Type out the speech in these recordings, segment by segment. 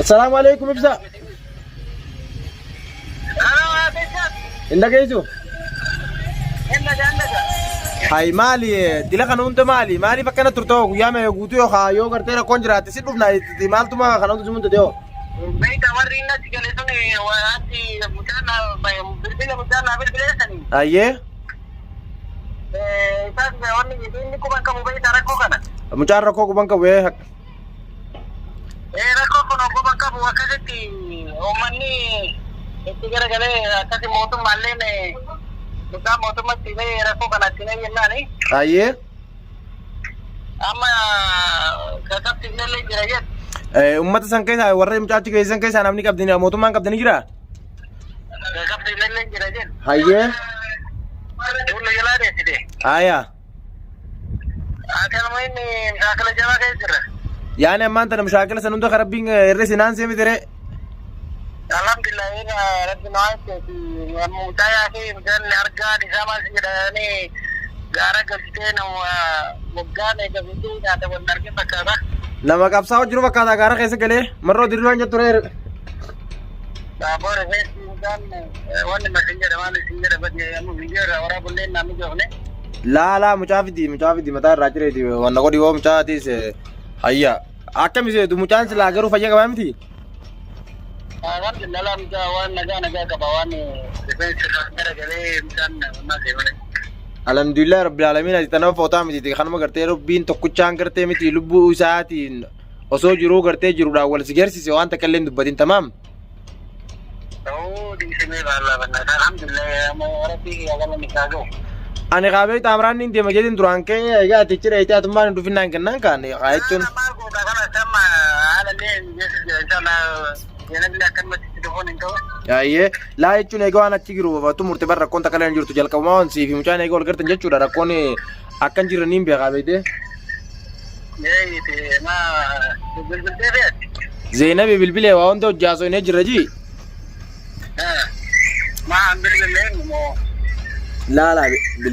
السلام عليكم ابزا. عندك ايزو؟ هاي مالي دلك انا انت مالي فكنا ترتوق يا ما يغوتو خا يو غرتنا كونجرات سيدنا دي مالتما خنا انت زمنت ديو بيت ورينا تجلسوني وانتي مجانا بالبيل مجانا بالبلسني ايه تاس وني يدين كو بانكو بيت ركو كنا مجار ركو بانكو ويه ركو كو بانكو وكاتي ومني تيجرا جله كاتي موتو مالين Kita mau teman sini, aku kan sini yang mana ni? Aye. Ama kakak sini lagi rakyat. Umat sangkai saya, warga macam cakap sangkai saya nampak kap dini, mau teman kap dini kira? Kakak sini lagi rakyat. Aye. Dulu jalan deh sini. Ayah. Akhir main ni, akhir jalan ke sini. Ya ni mantan, musyakil sana untuk kerap bing resinan sih mitere. Alhamdulillah ini Rabbi Naik itu mutaya sih dan harga di zaman sekarang ini gara kerja nama muka nih kebetulan ada benar kita kara. Nama kapsau juru bakal gara kayak segala, merro diri luar jatuh. Nah boleh sih kan, wanita messenger dapat dia video orang boleh nama jawabnya. La mucafidi mata rajin itu, wanita kau diwo mucafidi se, hayya. Akan bisa tu mucafidi selaga rupa aja kau mesti. Alhamdulillah dalam kawan naga ke bawah ni defense negara gale insan mana sih? Alhamdulillah Rabbil Alamin adi tanah foto kami di kan magar teru bin to kucang kerte miti lubu usaatin oso juru kerte juru rawal sigar si sewan takallim dubatin tamam. Oh di sini Allah benar Alhamdulillah mau orang pergi akan menikago. Ane kabe tamran ni dia majadin turangke ya teacher itu atman du finan kenan kan ya kaitun. Nama aku dah kan sama ada ni inshallah. Ya iya, lah itu nego anak cikiru, waktu murte bar rakon takalan juru tujal kawan sih, muncul nego agar tenjat cura rakon ni akan jiran nimbi kabe deh. Ya itu, mah bil deh. Zainab bil wawan tu jaso ini jiraji. Mah bil mo. La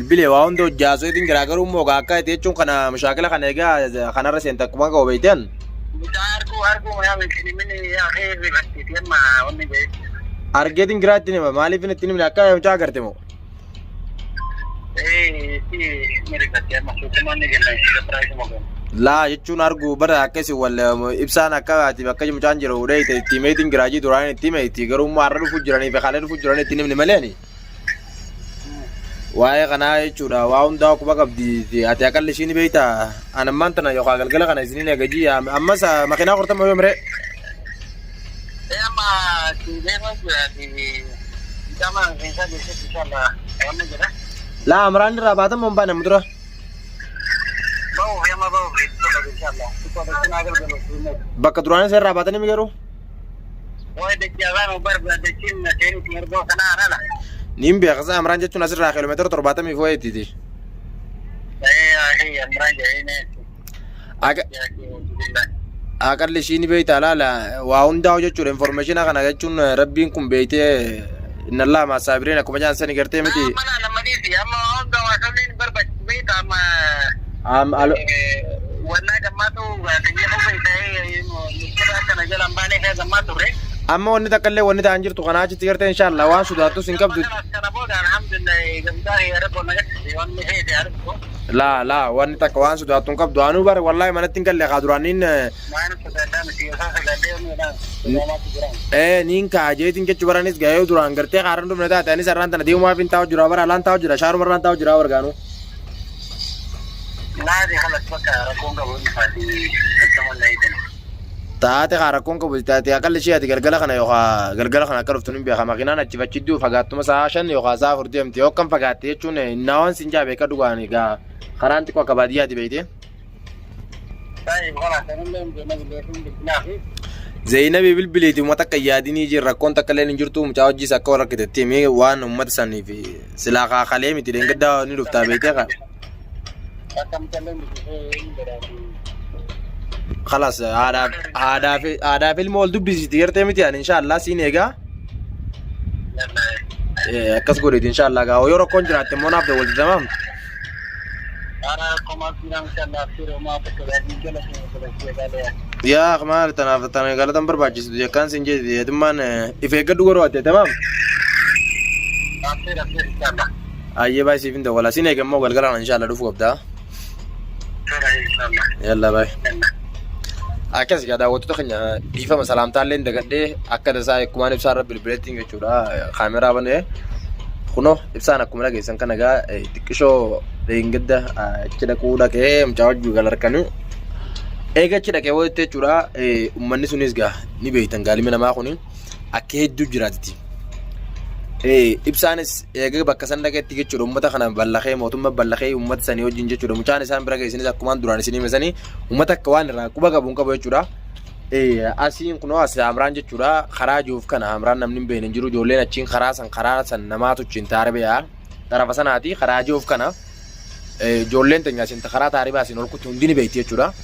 bil wawan tu jaso itu ingkar mo gaka itu cuma karena masalah karena karena rasa entak kumang kau betian. Argo yang ini ya berarti mah ini deh. Argetin gratis ni mah, malif ini tini mereka yang cakap kerja mo. Si mereka dia masuk mana ni kan? Price mo kan? La itu argo berat kasi wala ibsan akak tiba kerja macam jero udah itu tim itu gratis durani tim itu kalau marah fujurani, bekhalan fujurani tini ni mana ni? Wah karena itu dah waun dah aku bakal di hati akal di sini beta, anak mantan ayo kagal karena sini ni gaji, amma sa makina korta mau mere. Mah di mana di zaman kita di sini insyaAllah, mana je lah. La amran rabatan mumpa nama tu. Bau, yang mana bau, insyaAllah. Kita ada sini agar berlaku. Bakat durana saya rabatan ni migaru. Wah dek jalan ubar dek cina cini tinggal bawa kana lah. Nimbi akasa amran jatuh nasir lah kilometer terbata mi voye tidi. Amran jadi agar le sini beta la waun dah jatuh information akan agak cun Rabbin kum bete nalla masabirin aku macam seni kerja meti. Mana nama ni sih? Ama dah masalin berbat beta ama. Alo. Warna jama tu dia mau beta kita akan jalan balik ke jama tu re. Amma wanita kalle wanita anjir tu kana citi kerja insyaallah wan sudah tu singkap tu. La wanita kawan sudah tungkap doanu bar wallahi mana tinggal le kaduranin ninka aje tinggal cubaranis gayo durang kerja karena tu mereka tani saran tanah dia mau pintaw jurawar alan taw jura sharu maran taw jurawar ganu. Nah dia kalau sekarang aku enggak boleh pasti teman lain. Taate karakon ko bultaate akal shi ati galgala kana yo galgala kana karuftu nimbe kha makina na chiva chiddu fagatu masashan yo khaza furdi amti yo kam fagate chune nawan sinja be ka dugani ga kharanti ko kabadiya di beite sai wala tanum be magletum binahi Zainab bilbiliti mata kayadini ji rakon takalen jurtu mutawji sakora kete timi wan ummat sani fi silaka khalemi ti dengadda ni rufta beite ka kam talen خلاص هذا في المول دبي تيجي تمتي يعني ان شاء الله سينيغا كسغوريد ان شاء الله غا يورو كونجرات منافد ولد تمام انا كما في ان شاء الله في ما بكره يا أخمال تنا قال تنبر باجس يا كان سنجي يا دمان إفيك دوغرو أتى تمام أيه باي سيفين ده ولا سينه كم مو قال إن شاء الله دوفو أبدا يلا باي أكيد كذا وتتخنى ديفا مثلا تالين دكتة أكيد ساي كمان بسارة بالبريتنج كذا كاميرا بنيه خنو إبسانا كمرة جيسان كناجا تكشو رينجدا كذا كودا كه مجاوب جوجل ركانو إيجا كذا كه وقت كذا أمني سونيسجا نبي تنقالي من ما خوني أكيد دوجراتي إبسانس إيجا بكسان لك تيجي كذا أمتا خنا بالله موتوم بالله أمتا سنيو جنجة كذا مچان إنسان برا كيسني زكومان دوران سني مثلاً أمتا كوان را كوبا كابونكا بيجورا أسين كنوا أسي أمران جورا خراجوف كان أمران نمني بينجرو جولين أتشين خراس نماتو تشين تاربيا ترى فسناتي خراجوف كنا جولين تنجا سين تخرا تاربيا سين أولكو تنديني بيتي جورا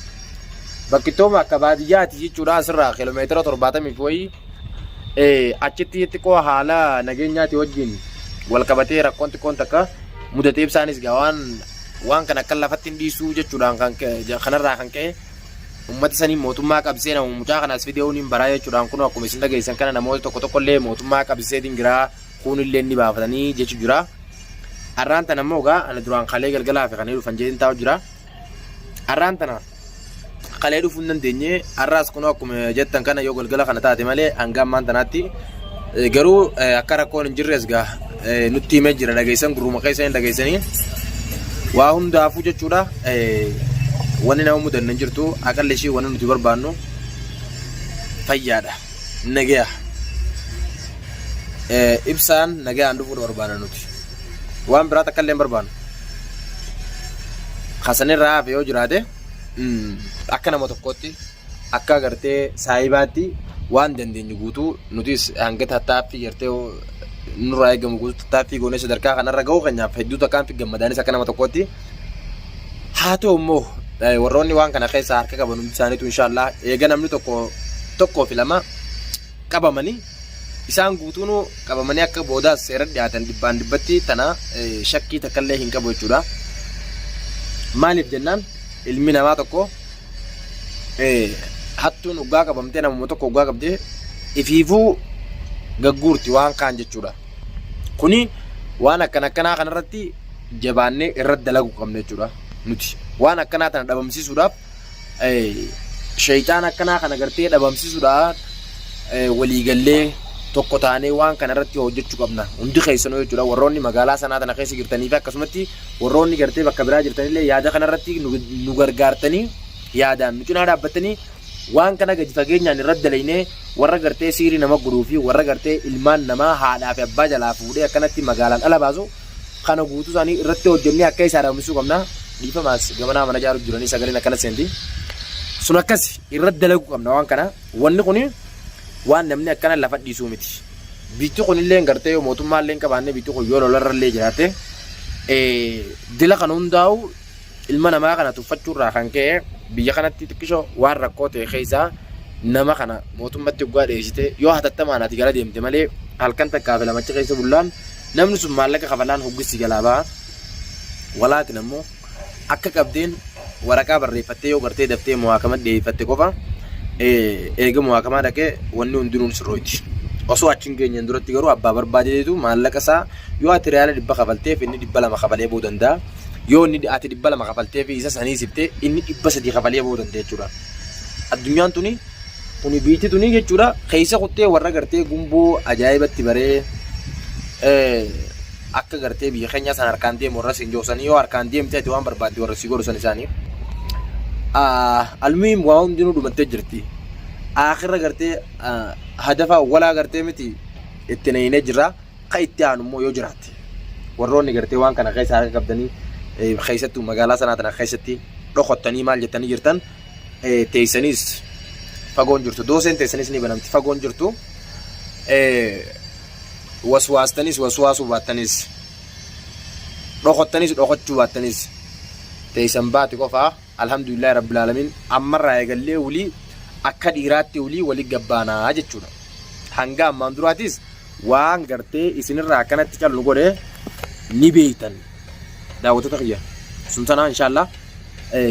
بكتوم أكباديات يجي جورا سرّا كيلومتر ترباتا مفوي أشتي تكو حالا نجينيا توجين والكباتي ركون تكون تكا مدتيب سانيس جوان وان كنا كلا فتين دي سوجة جورا كان خنر راكان كه ummata sanii mootummaa qabsee mucaa kanaas fideewuun baraayee jechuudhaan kun akkuma isin dhageessan kana namoota tokko tokkollee mootummaa qabseetiin giraa kun illee ni baafatanii jechu jira arraan tana ammoo gaa ana duraan qalee galgalaa fi kanee dhufan jedhin taa'u jira arraan tana qalee dhufuun dandeenye arraas kun akkuma jettan kana yoo galgala kana taate malee hanga ammaan tanaatti garuu akka rakkoon hin jirres gaa nutti himee jira dhageessan gurruma keessanii dhageessanii waa hundaafuu jechuudha wanni nama mudanna jirtu aqalli ishii wanni nuti barbaannu fayyaadha nagaya ibsaan nagayaan dhufuu barbaanna nuti waan biraa takka illee barbaannu hasanirraa hafe yoo jiraate akka nama tokkotti akka agartee saayibaatti waan dandeenyu guutuu nutis hanga tattaaffii gartee nurraa eegamu guutuu tattaaffii goonee sadarkaa kanarra ga'uu keenyaaf hedduu takkaan fi gammadaanis akka nama tokkotti haa ta'u immoo warroonni waan kana keessa harka qaban isaaniitu inshallah eega namni tokko fi lama qabamanii isaan guutuun qabamanii akka boodaas seera dhiyaatan dhibbaan dhibbatti tana shakkii takkallee hin qabu jechuudha maaliif jennaan ilmi namaa tokko hattuun ugaa qabamtee namuma tokko ugaa qabdee ifiifuu gagguurti waan kaan jechuudha kuni waan akkanaa kanarratti jabaannee irratti dalagu qabna jechuudha nuti waan akkanaa tana dhabamsiisuudhaaf shaytaan akkanaa kana gartee dhabamsiisuudhaaf waliigallee tokko taanee waan kana irratti hojjechuu qabna hundi keessanoo jechuudha warroonni magaalaa sanaa tana keessa jirtanii fi akkasumatti warroonni gartee bakka biraa jirtanillee yaada kana irratti nu gargaartanii yaadaan nu cinaa dhaabbatanii waan kana gadi fageenyaan irratti dalaynee warra gartee siirii nama guruu fi warra gartee ilmaan namaa haadhaa fi abbaa jalaa fuudhee akkanatti magaalaan ala baasu kana guutuu isaanii irratti hojjennee akka isaa dhabamsiisuu qabna dhiifa maas gamanaa mana jaaru jiranii sagaleen akkana seenti sun akkas irratti dalagu qabna waan kana wanni kuni waan namni akkana lafa dhiisuu miti biitti kunillee gartee yoo mootummaa illee qabaannee biitti kun yoo lolarra illee jiraate dila kan hundaa'u ilma namaa kana tuffachuurraa kan ka'e biyya kanatti xiqqisho waan rakkoo ta'e keessaa nama kana mootummaatti ugaa dheessite yoo hatattamaan ati gara deemte malee halkan takkaa fi lamachi keessa bullaan namni sun maallaqa kafalaan hoggissi galaa ba'a walaatin ammoo akka qabdeen waraqaa barreeffattee yoo gartee daftee muhaakama dhiyeeffatte qofa eega muhaakamaa dhaqee wanni hundinuun sirrooyti osoo achiin geenyeen duratti garuu abbaa barbaadeetu maallaqa isaa yoo ati riyaala 100 kafalteef inni 200 kafalee buu danda'a yoo inni ati 200 kafalteef isa sanii siftee inni 300 kafalee buu danda'a jechuudha addunyaan tuni biitti tuni jechuudha keessa kuttee warra gartee gumboo ajaa'ibatti baree akka gartee biyya keenya san harkaan deemu warra siin joosanii yoo harkaan deemtee waan barbaadde warra si godhusan isaanii almuhim waa hundinuu dhumattee jirti akhirra gartee hadafa walaa gartee miti itti naynee jirra ka itti aanu immoo yoo jiraatte warroonni gartee waan kana keessa harka qabdanii keessattuu magaalaa sanaa tana keessatti dhokottanii maal jettanii jirtan teessaniis fagoon jirtu dooseen teessaniis ni banamti fagoon jirtu waswaastanis waswaasuu baattanis dhokottanis dhokochuu baattanis teessan baati qofaa alhamdulillah rabbil alamin ammarraa eegallee wulii akka dhiiraatti wulii wali gabbaanaa jechuudha hanga ammaan duraatis waan gartee isinirraa akkanatti callu godhe ni beeytan daawwattoota kiyya sun tanaa inshallah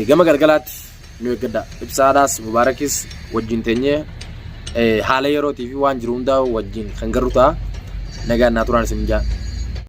gama galgalaatti nu eeggadha ibsaadhaas mubaarakis wajjin teenyee haala yerootii fi waan jiru hundaa wajjin kan garuu ta'a nagaan naa turaan isin jaa